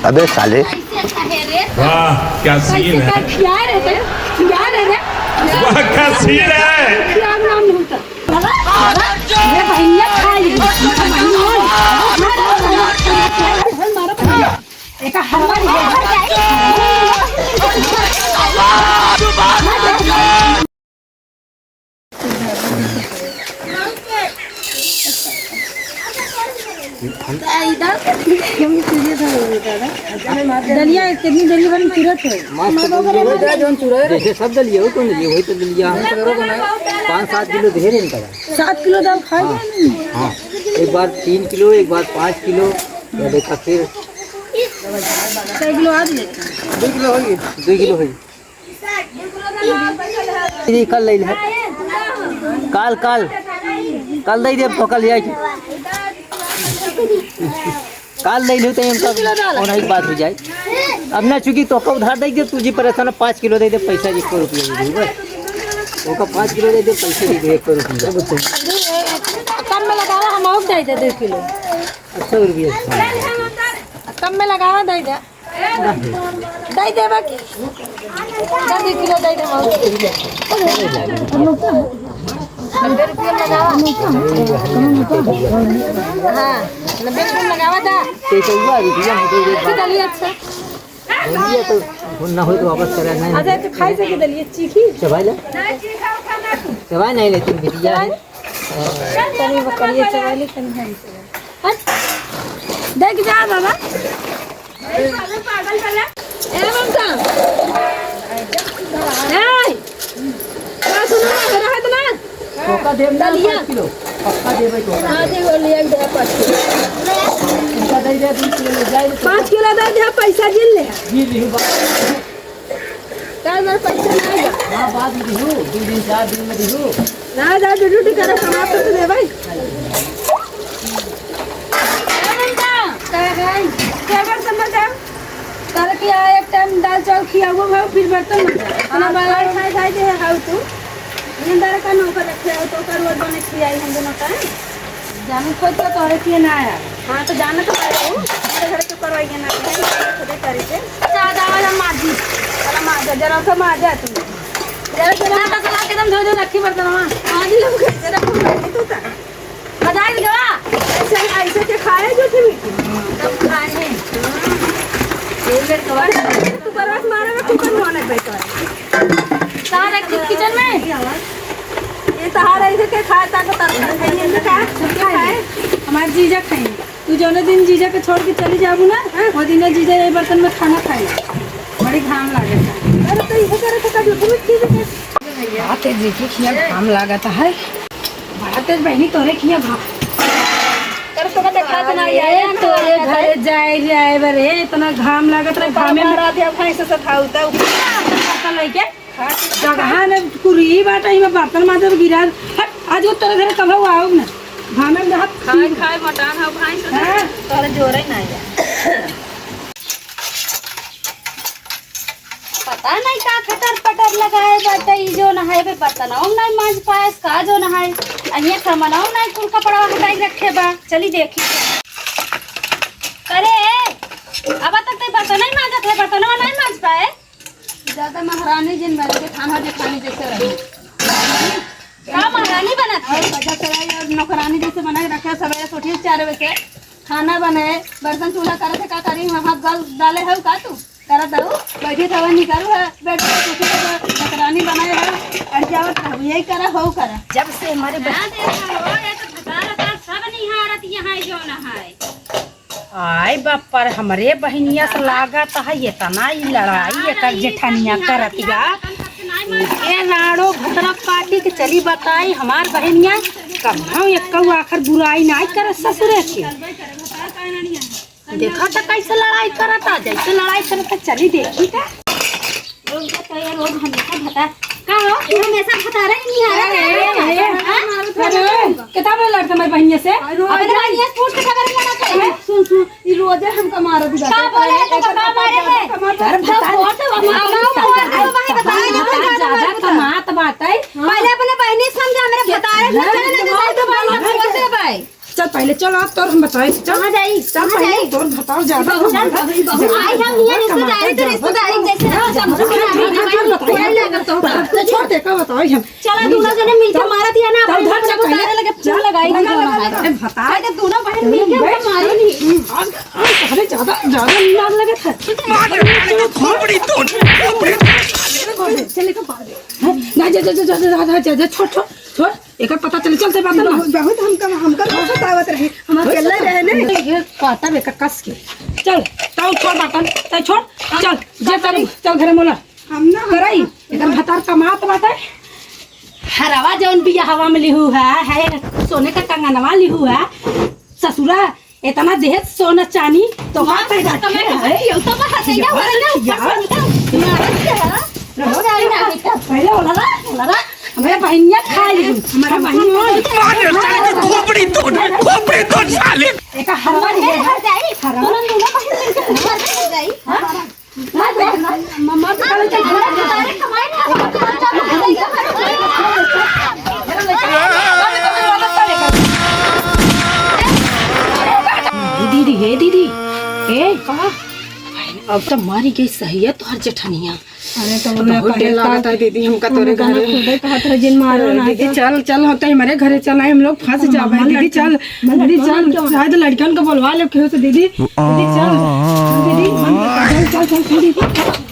अबे साले वाह क्या सीन है, वाह क्या सीन है। दलिया कितनी दलिया बनी चूरत है जैसे सब दलिया हो तो दलिया वही तो दलिया 5-7 किलो ढेर इनका 7 किलो दाल खाएगा नहीं। हाँ एक बार 3 किलो एक बार 5 किलो या देखा फिर 6 किलो आज लेते 2 किलो होगी 2 किलो होगी कल ले ले काल काल कल दे दे तो कल जाए काल ले लो तो इनका और एक बात हो जाए अब ना चूंकि तो का उधार दे दे तुझे परेशान 5 किलो दे दे पैसा 1 रुपया दे दे बस तो का 5 किलो दे दे पैसे दे 1 रुपया कम में लगावा हम और दे दे 2 किलो 100 रुपया कम में लगावा दे दे बाकी 2 किलो दे दे हम 90 रुपया लगावा हाँ 90 रुपया लगावा था दलिया अच्छा दलिया तो ना हो तो वापस करा नहीं अच्छा तो खाई सके दलिया चीखी चबाई ले चबाई नहीं लेती बिटिया तनी बकरिए चबाई तनी हम देख जा बाबा पागल चला ए ममता ए का सुनो ना रहा तो ना टोका देब ना 5 किलो पक्का देबै टोका हां दे लिया दे 5 किलो इनका दे दे 2 किलो ले जाए 5 किलो दे दे पैसा गिन ले जी ली काल मेरे पैसा नहीं आएगा हां बाद में दिहु 2 दिन 4 दिन में दिहु ना जा ड्यूटी करे समाप्त कर दे भाई का है क्या बर्तन बचा कल की आए एक टाइम दाल चावल खिया वो भाव फिर बर्तन मत खाना बाहर खाई दे हाउ तू इंदर का नौकर रखे हो तो कर रोज बने खियाई हम दोनों का जानू खोज तो करे कि ना आया हां तो जाना तो आया हूं मेरे घर तो करवाइए ना खुद करे से ज्यादा वाला माजी वाला माजा जरा सा माजा तू जरा जरा मसाला के दम धो दो रखी बर्तन में आज लोग जरा को नहीं तो था बधाई गवा ऐसे के खाए जो थे तब खाए हैं एक बार कवा तू परवास मारा ना कुकर में होने बैठा है सारा किचन में ये तहार ऐसे के खाए ताको तरकारी खाइए ना का खाए हमारे जीजा खाएंगे तू जौने दिन जीजा के छोड़ के चली जाबू ना वो दिन जीजा ये बर्तन में खाना खाए बड़ी घाम लागे अरे तो इसे करे तो कभी बहुत चीज है आते जी के खिया घाम लागता है बड़ा तेज बहनी तोरे खिया घाम कर तो देखा ना आए तोरे घर जाए बरे इतना घाम लागत रे घामे में रात या फाइस से खाउता पता लइके जगह ने कुरी बाटा में बर्तन माजब गिरा आज वो तेरे घर कब आओ ना घामे में हाथ खाए मटान हो भाई से तोरे जोरे ना पता नहीं का खटर पटर लगाए बाटे ई जो नहाए पे बर्तन हम नहीं मांज पाए का जो नहाए अनिया सामान नहीं कुल कपड़ा हटाई रखे बा चली देखी करे अब तक ते बर्तन नहीं मांजत है बर्तन नहीं मांज पाए ज्यादा महारानी जिन मेरे के खाना दिखाने जैसे रही का महारानी बनत है सजा सजाई और नौकरानी जैसे बना के रखे सवेरे सोटी 4 बजे खाना बनाए बर्तन चूल्हा करे थे का करी हाथ गल डाले है का तू करा दऊ बैठे थवा नहीं करू है बैठ के सोटी नौकरानी बनाए है और जावत यही करा हो करा जब से हमारे बना देखा हो ये तो भतारा सब निहारत यहाँ जो नहाए आय बाप पर हमरे बहनिया से लागत है ये तना लड़ाई एक जेठानिया करतिया ए लाड़ो भतरा पार्टी के चली बताई हमार बहनिया कहाँ एक आखिर बुराई नहीं करे ससुरे के देखा तो कैसे लड़ाई करता जैसे लड़ाई करता चली देखी का रोज हमेशा भता का हो तू हमेशा भता रही निहारत किताब में लड़ता मैं बहनिया से अब बहनिया पूछ के खबर लेना चाहिए सुन ई रोजे हमका मार दिया का बोले तो का मारे है ज्यादा कमात बात है पहले अपने बहनी समझा मेरे बता रहे थे तो बहनी बोलते भाई पहले चल आप तो हम बताए कहाँ जाई चल पहले तोर बताओ ज्यादा आई हम नियर रिश्तेदारी तो रिश्तेदारी जैसे ना तो छोड़ दे का बताओ हम चला दोनों जने मिलके मारत या ना तब धर चल सारे लगे फूल लगाई ना अरे बता आई तो दोनों बहन मिलके मारो नहीं आज अरे ज्यादा मार लगे था चले का बात ना जा छोड़ छोड़ छोड़ एक पता चले चलते बात ना बहुत हमका बतावत रहे हम अकेले रहे ने ये पता बेका कस के चल ताऊ छोड़ बाटन ताऊ छोड़ चल जे तारी चल घरे मोला हम ना कराई एकदम भतार कमात बाटे हरवा जौन बिया हवा में लिहू है सोने का कंगनवा लिहू है ससुरा इतना देह सोना चांदी तो बात है ये तो बात है क्या हो रहा है पहले ओला हमें बहनिया खा ली हमारा बहनिया खोपड़ी तोड़ साले एक हरवा है हरवा दोनों बहन मिलके जाई मम्मा दीदी हे दीदी ए कहा अब तो मारी गई सही है तुम्हारी जेठानिया अरे तो बहुत डर लगता है दीदी हमका तोरे घरे खुदे कहत रहे जिन मारो ना दीदी चल चल होता है हमारे घरे चल आए हम लोग फंस जावे दीदी चल शायद लड़कियों को बुलवा लो क्यों तो दीदी चल दीदी चल दीदी